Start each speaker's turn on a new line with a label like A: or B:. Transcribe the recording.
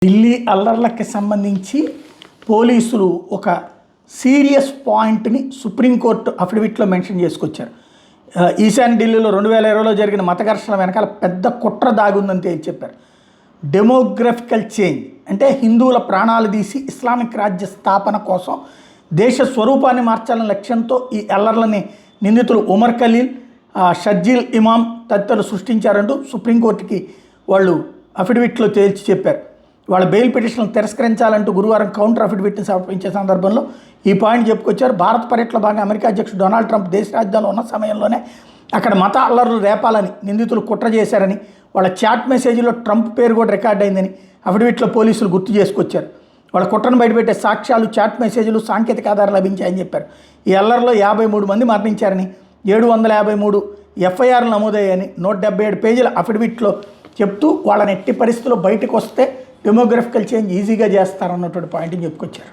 A: ఢిల్లీ అల్లర్లకి సంబంధించి పోలీసులు ఒక సీరియస్ పాయింట్ని సుప్రీంకోర్టు అఫిడవిట్లో మెన్షన్ చేసుకొచ్చారు. ఈశాన్య ఢిల్లీలో 2020లో జరిగిన మత ఘర్షణ వెనకాల పెద్ద కుట్ర దాగుందని తేల్చి చెప్పారు. డెమోగ్రఫికల్ చేంజ్ అంటే హిందువుల ప్రాణాలు తీసి ఇస్లామిక్ రాజ్య స్థాపన కోసం దేశ స్వరూపాన్ని మార్చాలనే లక్ష్యంతో ఈ అల్లర్లని నిందితులు ఉమర్ ఖలీల్, షర్జీల్ ఇమాం తదితరులు సృష్టించారంటూ సుప్రీంకోర్టుకి వాళ్ళు అఫిడవిట్లో తేల్చి చెప్పారు. వాళ్ళ బెయిల్ పిటిషన్లు తిరస్కరించాలంటూ గురువారం కౌంటర్ అఫిడవిట్ని సమర్పించే సందర్భంలో ఈ పాయింట్ చెప్పుకొచ్చారు. భారత్ పర్యటనలో భాగంగా అమెరికా అధ్యక్షుడు డొనాల్డ్ ట్రంప్ దేశ రాజధానిలో ఉన్న సమయంలోనే అక్కడ మత అల్లర్లు రేపాలని నిందితులు కుట్ర చేశారని, వాళ్ళ చాట్ మెసేజ్లో ట్రంప్ పేరు కూడా రికార్డ్ అయిందని అఫిడవిట్లో పోలీసులు గుర్తు చేసుకొచ్చారు. వాళ్ళ కుట్రను బయటపెట్టే సాక్ష్యాలు, చాట్ మెసేజ్లు, సాంకేతిక ఆధారాలు లభించాయని చెప్పారు. ఈ అల్లర్లో 53 మంది మరణించారని, 753 ఎఫ్ఐఆర్లు నమోదయ్యాయని 177 పేజీల అఫిడవిట్లో చెప్తూ వాళ్ళని ఎట్టి పరిస్థితుల్లో బయటకు వస్తే డెమోగ్రఫికల్ చేంజ్ ఈజీగా చేస్తారన్నటువంటి పాయింట్ని చెప్పుకొచ్చారు.